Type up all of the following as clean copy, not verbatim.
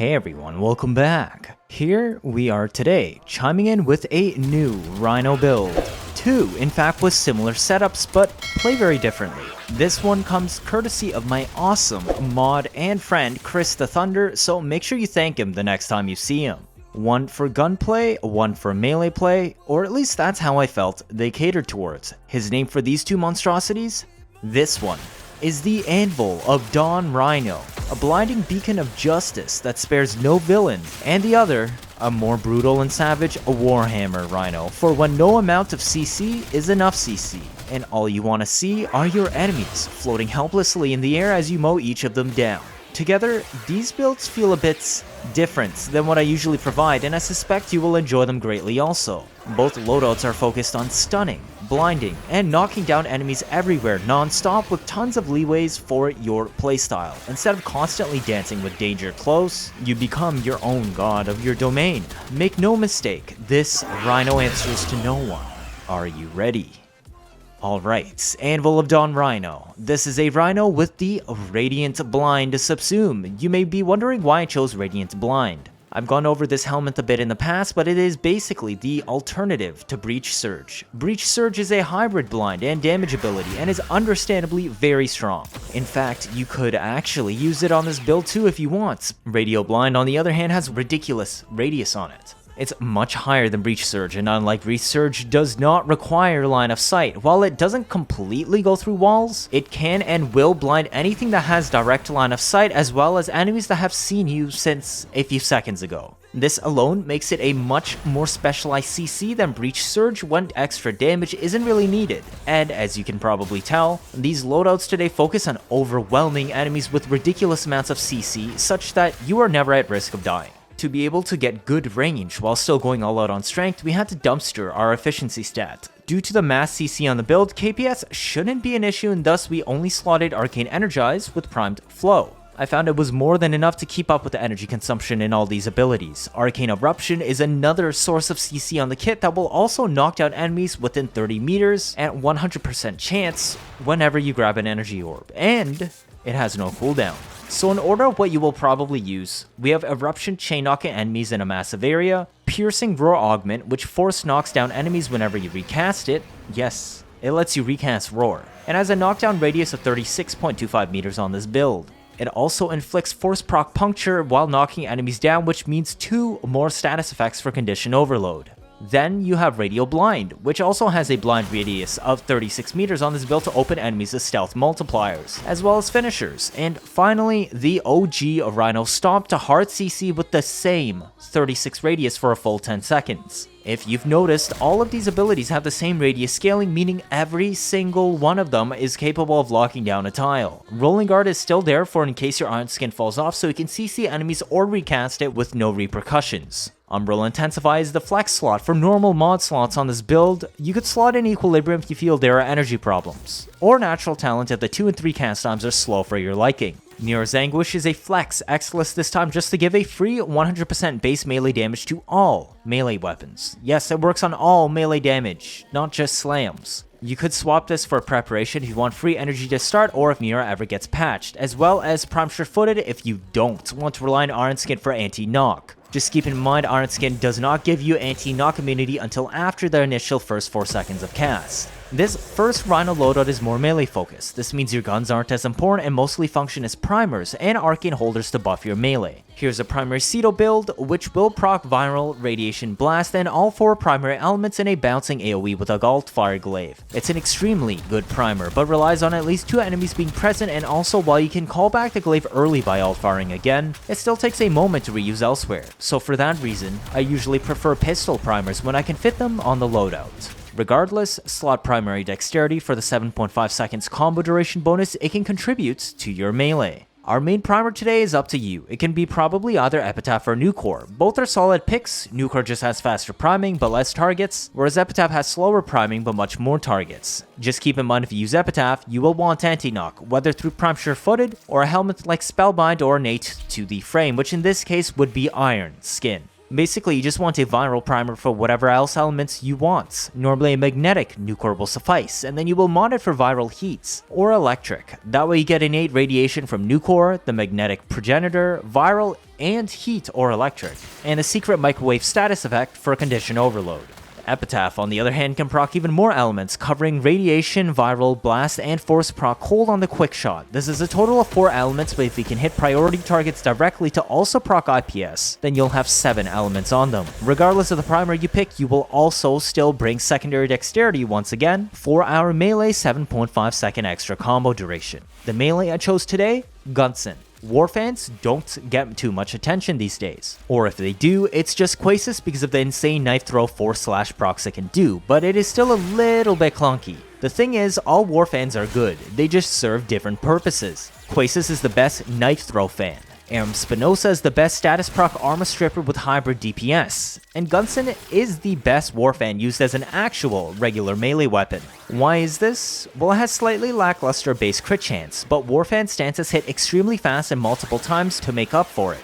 Hey everyone, welcome back. Here we are today, chiming in with a new Rhino build. Two, in fact, with similar setups, but play very differently. This one comes courtesy of my awesome mod and friend ChrisTheThunder, so make sure you thank him the next time you see him. One for gunplay, one for melee play, or at least that's how I felt they catered towards. His name for these two monstrosities? This one is the Anvil of Dawn Rhino, a blinding beacon of justice that spares no villain, and the other, a more brutal and savage Warhammer Rhino, for when no amount of CC is enough CC, and all you want to see are your enemies floating helplessly in the air as you mow each of them down. Together, these builds feel a bit different than what I usually provide, and I suspect you will enjoy them greatly also. Both loadouts are focused on stunning, blinding, and knocking down enemies everywhere non-stop with tons of leeways for your playstyle. Instead of constantly dancing with danger close, you become your own god of your domain. Make no mistake, this Rhino answers to no one. Are you ready? Alright, Anvil of Dawn Rhino. This is a Rhino with the Radiant Blind subsume. You may be wondering why I chose Radiant Blind. I've gone over this helmet a bit in the past, but it is basically the alternative to Breach Surge. Breach Surge is a hybrid blind and damage ability and is understandably very strong. In fact, you could actually use it on this build too if you want. Radio Blind, on the other hand, has ridiculous radius on it. It's much higher than Breach Surge, and unlike Breach Surge, does not require line of sight. While it doesn't completely go through walls, it can and will blind anything that has direct line of sight, as well as enemies that have seen you since a few seconds ago. This alone makes it a much more specialized CC than Breach Surge when extra damage isn't really needed. And as you can probably tell, these loadouts today focus on overwhelming enemies with ridiculous amounts of CC, such that you are never at risk of dying. To be able to get good range while still going all out on strength, we had to dumpster our efficiency stat. Due to the mass CC on the build, KPS shouldn't be an issue, and thus we only slotted Arcane Energize with primed flow. I found it was more than enough to keep up with the energy consumption in all these abilities. Arcane Eruption is another source of CC on the kit that will also knock down enemies within 30 meters at 100% chance whenever you grab an energy orb, and it has no cooldown. So in order of what you will probably use, we have Eruption chain knocking enemies in a massive area, Piercing Roar Augment, which force knocks down enemies whenever you recast it. Yes, it lets you recast Roar, and has a knockdown radius of 36.25 meters on this build. It also inflicts Force Proc Puncture while knocking enemies down, which means 2 more status effects for Condition Overload. Then you have Radio Blind, which also has a blind radius of 36 meters on this build to open enemies as stealth multipliers, as well as finishers. And finally, the OG Rhino Stomp to hard CC with the same 36 radius for a full 10 seconds. If you've noticed, all of these abilities have the same radius scaling, meaning every single one of them is capable of locking down a tile. Rolling Guard is still there for in case your Iron Skin falls off, so you can CC enemies or recast it with no repercussions. Umbral Intensify is the flex slot for normal mod slots on this build. You could slot in Equilibrium if you feel there are energy problems, or Natural Talent if the 2 and 3 cast times are slow for your liking. Mirror's Anguish is a flex X-list this time just to give a free 100% base melee damage to all melee weapons. Yes, it works on all melee damage, not just slams. You could swap this for preparation if you want free energy to start or if Mirror ever gets patched, as well as Prime Sure-Footed if you don't want to rely on Iron Skin for anti-knock. Just keep in mind, Iron Skin does not give you anti-knock immunity until after the initial first 4 seconds of cast. This first Rhino loadout is more melee focused. This means your guns aren't as important and mostly function as primers and arcane holders to buff your melee. Here's a primary Cedo build, which will proc Viral, Radiation Blast, and all 4 primary elements in a bouncing AoE with a Galt Fire Glaive. It's an extremely good primer, but relies on at least 2 enemies being present, and also while you can call back the glaive early by alt firing again, it still takes a moment to reuse elsewhere. So for that reason, I usually prefer pistol primers when I can fit them on the loadout. Regardless, slot primary dexterity for the 7.5 seconds combo duration bonus it can contribute to your melee. Our main primer today is up to you. It can be probably either Epitaph or Nucor. Both are solid picks. Nucor just has faster priming but less targets, whereas Epitaph has slower priming but much more targets. Just keep in mind if you use Epitaph, you will want anti-knock, whether through Prime Sure-Footed or a helmet like Spellbind or innate to the frame, which in this case would be Iron Skin. Basically, you just want a viral primer for whatever else elements you want. Normally a magnetic nuclear will suffice, and then you will mod it for viral heats, or electric. That way you get innate radiation from nuclear, the magnetic progenitor, viral, and heat or electric, and a secret microwave status effect for condition overload. Epitaph, on the other hand, can proc even more elements, covering radiation, viral, blast, and force proc cold on the quick shot. This is a total of 4 elements, but if you can hit priority targets directly to also proc IPS, then you'll have 7 elements on them. Regardless of the primer you pick, you will also still bring secondary dexterity once again for our melee 7.5 second extra combo duration. The melee I chose today, Gunsen. War fans don't get too much attention these days. Or if they do, it's just Quasis because of the insane knife throw 4/ procs it can do, but it is still a little bit clunky. The thing is, all war fans are good, they just serve different purposes. Quasis is the best knife throw fan. Spinoza is the best status proc armor stripper with hybrid DPS, and Gunsen is the best warfan used as an actual regular melee weapon. Why is this? Well, it has slightly lackluster base crit chance, but warfan stances hit extremely fast and multiple times to make up for it.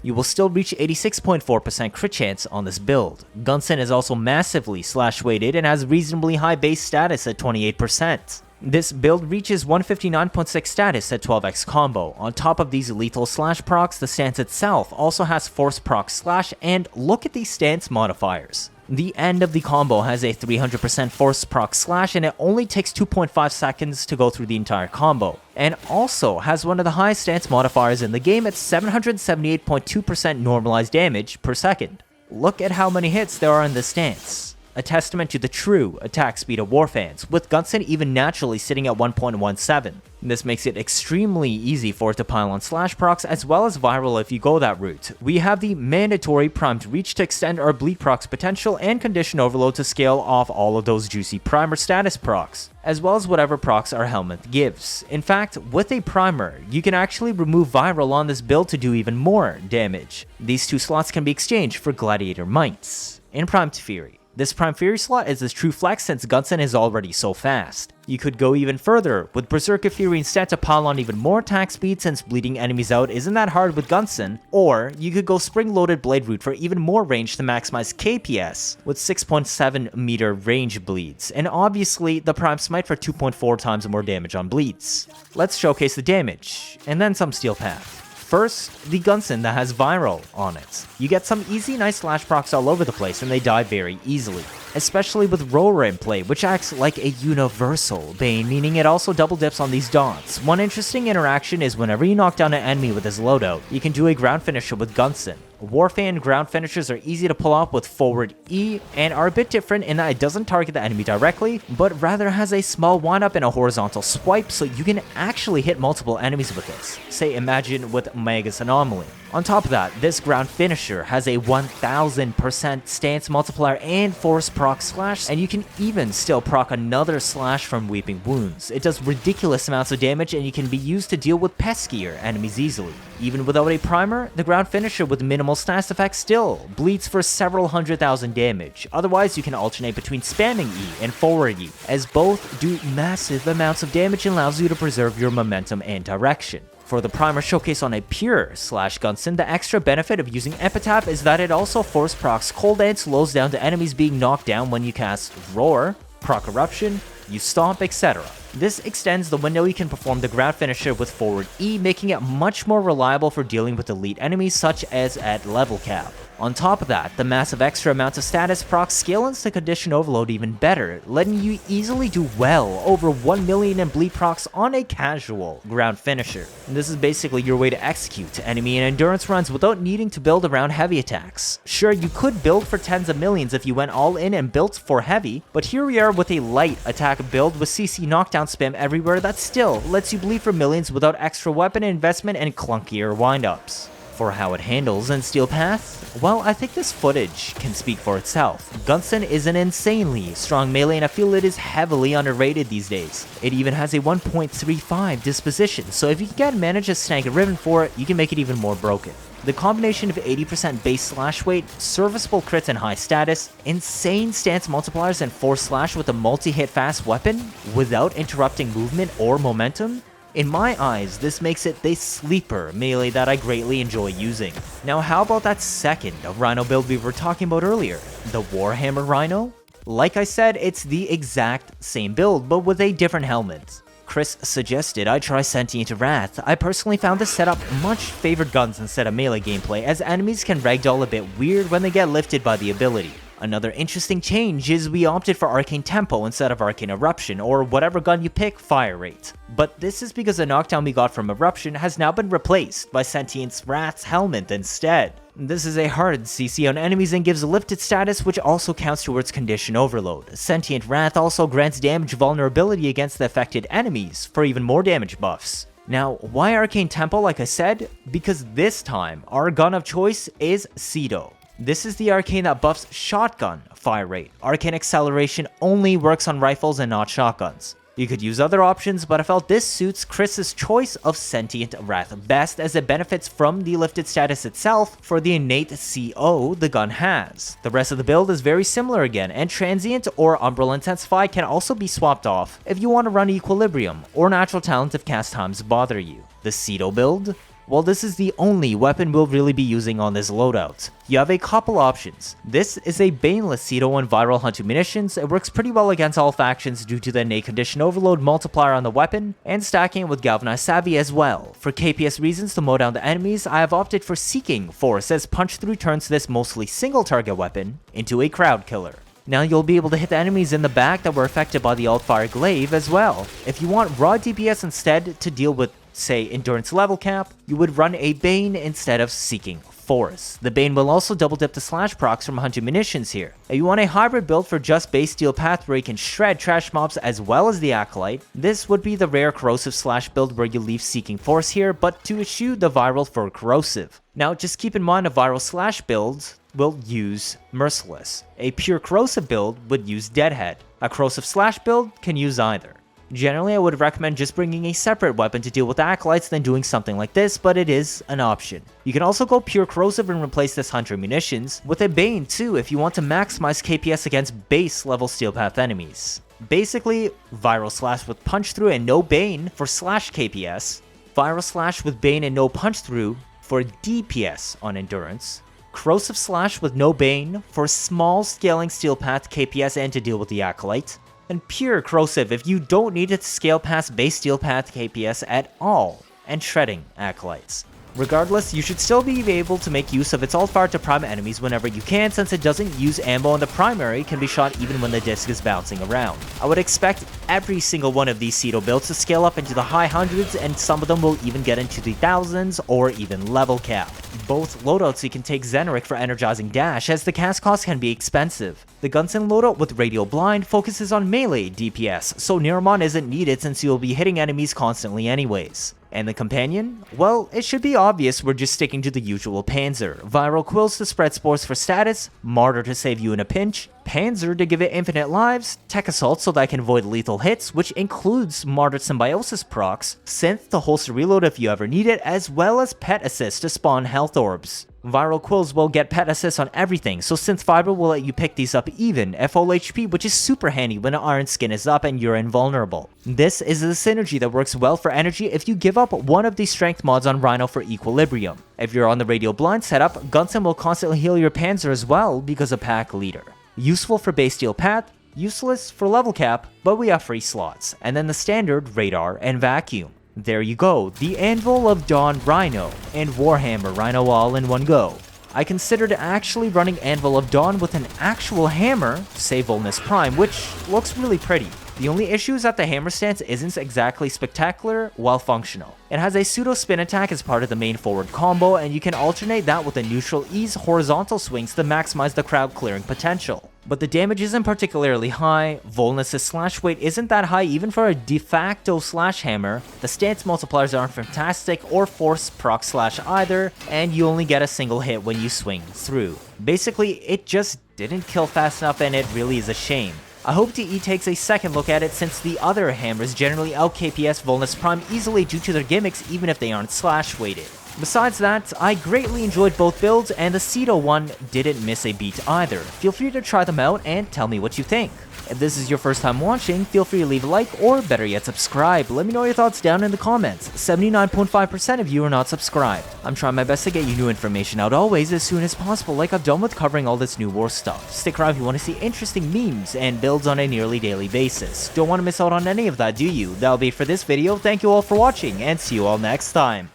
You will still reach 86.4% crit chance on this build. Gunsen is also massively slash weighted and has reasonably high base status at 28%. This build reaches 159.6 status at 12x combo. On top of these lethal slash procs, the stance itself also has force proc slash, and look at these stance modifiers. The end of the combo has a 300% force proc slash, and it only takes 2.5 seconds to go through the entire combo, and also has one of the highest stance modifiers in the game at 778.2% normalized damage per second. Look at how many hits there are in this stance. A testament to the true attack speed of warfans, with Gunsen even naturally sitting at 1.17. This makes it extremely easy for it to pile on slash procs as well as viral if you go that route. We have the mandatory primed reach to extend our bleed procs potential and condition overload to scale off all of those juicy primer status procs, as well as whatever procs our helmet gives. In fact, with a primer, you can actually remove viral on this build to do even more damage. These 2 slots can be exchanged for gladiator mites and primed fury. This Prime Fury slot is a true flex since Gunsen is already so fast. You could go even further with Berserker Fury instead to pile on even more attack speed since bleeding enemies out isn't that hard with Gunsen, or you could go Spring Loaded Blade route for even more range to maximize KPS with 6.7 meter range bleeds, and obviously the Prime Smite for 2.4 times more damage on bleeds. Let's showcase the damage, and then some Steel Path. First, the Gunsen that has viral on it. You get some easy nice slash procs all over the place and they die very easily, especially with roller in play, which acts like a universal bane, meaning it also double dips on these dots. One interesting interaction is whenever you knock down an enemy with his loadout, you can do a ground finisher with Gunsen. Warfan ground finishers are easy to pull off with forward E and are a bit different in that it doesn't target the enemy directly, but rather has a small wind-up and a horizontal swipe, so you can actually hit multiple enemies with this. Say imagine with Magus Anomaly. On top of that, this ground finisher has a 1000% stance multiplier and force proc slash, and you can even still proc another slash from Weeping Wounds. It does ridiculous amounts of damage and you can be used to deal with peskier enemies easily. Even without a primer, the ground finisher with minimal status effect still bleeds for several 100,000 damage. Otherwise, you can alternate between spamming E and forward E, as both do massive amounts of damage and allows you to preserve your momentum and direction. For the primer showcase on a pure slash Gunsen, the extra benefit of using Epitaph is that it also force procs cold and slows down the enemies being knocked down when you cast Roar, proc Eruption, you stomp, etc. This extends the window you can perform the ground finisher with forward E, making it much more reliable for dealing with elite enemies such as at level cap. On top of that, the massive extra amounts of status procs scale into condition overload even better, letting you easily do well over 1 million in bleed procs on a casual ground finisher. And this is basically your way to execute enemy and endurance runs without needing to build around heavy attacks. Sure, you could build for tens of millions if you went all in and built for heavy, but here we are with a light attack build with CC knockdown spam everywhere that still lets you bleed for millions without extra weapon investment and clunkier windups. For how it handles in Steel Path, well, I think this footage can speak for itself. Gunsen is an insanely strong melee and I feel it is heavily underrated these days. It even has a 1.35 disposition, so if you can manage to snag a Riven for it, you can make it even more broken. The combination of 80% base slash weight, serviceable crits and high status, insane stance multipliers and force slash with a multi-hit fast weapon without interrupting movement or momentum, In my eyes, this makes it the sleeper melee that I greatly enjoy using. Now how about that second Rhino build we were talking about earlier, the Warhammer RHINO? Like I said, it's the exact same build, but with a different helmet. Chris suggested I try Sentient Wrath. I personally found this setup much favored guns instead of melee gameplay, as enemies can ragdoll a bit weird when they get lifted by the ability. Another interesting change is we opted for Arcane Tempo instead of Arcane Eruption, or whatever gun you pick, fire rate. But this is because the knockdown we got from Eruption has now been replaced by Sentient Wrath's helmet instead. This is a hard CC on enemies and gives lifted status, which also counts towards condition overload. Sentient Wrath also grants damage vulnerability against the affected enemies for even more damage buffs. Now, why Arcane Tempo like I said? Because this time, our gun of choice is Cedo. This is the arcane that buffs shotgun fire rate. Arcane acceleration only works on rifles and not shotguns. You could use other options, but I felt this suits Chris's choice of Sentient Wrath best, as it benefits from the lifted status itself for the innate CO the gun has. The rest of the build is very similar again, and Transient or Umbral Intensify can also be swapped off if you want to run Equilibrium or Natural Talent if cast times bother you. The Cedo build? Well, this is the only weapon we'll really be using on this loadout. You have a couple options. This is a baneless Cedo and viral hunter munitions. It works pretty well against all factions due to the innate condition overload multiplier on the weapon, and stacking it with galvanized savvy as well. For KPS reasons to mow down the enemies, I have opted for Seeking Force, as punch through turns this mostly single target weapon into a crowd killer. Now you'll be able to hit the enemies in the back that were affected by the alt-fire glaive as well. If you want raw DPS instead to deal with, say, endurance level cap, you would run a Bane instead of Seeking Force. The Bane will also double dip the slash procs from hunter munitions here. If you want a hybrid build for just base steel path where you can shred trash mobs as well as the Acolyte, this would be the rare corrosive slash build where you leave Seeking Force here, but to eschew the viral for corrosive. Now just keep in mind a viral slash build will use Merciless. A pure corrosive build would use Deadhead. A corrosive slash build can use either. Generally, I would recommend just bringing a separate weapon to deal with acolytes than doing something like this, but it is an option. You can also go pure corrosive and replace this hunter munitions with a Bane too if you want to maximize KPS against base level steel path enemies. Basically, viral slash with punch through and no Bane for slash KPS, viral slash with Bane and no punch through for DPS on endurance, corrosive slash with no Bane for small scaling steel path KPS and to deal with the acolyte, and pure corrosive if you don't need it to scale past base steel path KPS at all, and shredding acolytes. Regardless, you should still be able to make use of its alt-fire to prime enemies whenever you can, since it doesn't use ammo and the primary can be shot even when the disc is bouncing around. I would expect every single one of these Cedo builds to scale up into the high hundreds, and some of them will even get into the thousands or even level cap. Both loadouts you can take Xeneric for energizing dash, as the cast cost can be expensive. The Gunsen loadout with Radial Blind focuses on melee DPS, so Nearmon isn't needed since you'll be hitting enemies constantly anyways. And the companion? Well, it should be obvious we're just sticking to the usual Panzer. Viral Quills to spread spores for status, Martyr to save you in a pinch, Panzer to give it infinite lives, Tech Assault so that I can avoid lethal hits, which includes Martyr Symbiosis procs, Synth to holster reload if you ever need it, as well as Pet Assist to spawn health orbs. Viral Quills will get pet assist on everything, so Synth Fiber will let you pick these up even at full HP, which is super handy when an Iron Skin is up and you're invulnerable. This is the synergy that works well for energy if you give up one of these strength mods on Rhino for Equilibrium. If you're on the Radial Blind setup, Gunsen will constantly heal your Panzer as well because of Pack Leader. Useful for base steel path, useless for level cap, but we have free slots, and then the standard Radar and Vacuum. There you go, the Anvil of Dawn RHINO and Warhammer RHINO all in one go. I considered actually running Anvil of Dawn with an actual hammer, say Volnus Prime, which looks really pretty. The only issue is that the hammer stance isn't exactly spectacular while functional. It has a pseudo spin attack as part of the main forward combo, and you can alternate that with a neutral ease horizontal swings to maximize the crowd clearing potential. But the damage isn't particularly high, Volnus' slash weight isn't that high even for a de facto slash hammer, the stance multipliers aren't fantastic or force proc slash either, and you only get a single hit when you swing through. Basically, it just didn't kill fast enough, and it really is a shame. I hope DE takes a second look at it, since the other hammers generally out KPS Volnus Prime easily due to their gimmicks even if they aren't slash weighted. Besides that, I greatly enjoyed both builds, and the Cedo one didn't miss a beat either. Feel free to try them out and tell me what you think. If this is your first time watching, feel free to leave a like, or better yet subscribe. Let me know your thoughts down in the comments. 79.5% of you are not subscribed. I'm trying my best to get you new information out always as soon as possible, like I've done with covering all this new war stuff. Stick around if you want to see interesting memes and builds on a nearly daily basis. Don't want to miss out on any of that, do you? That'll be it for this video. Thank you all for watching, and see you all next time.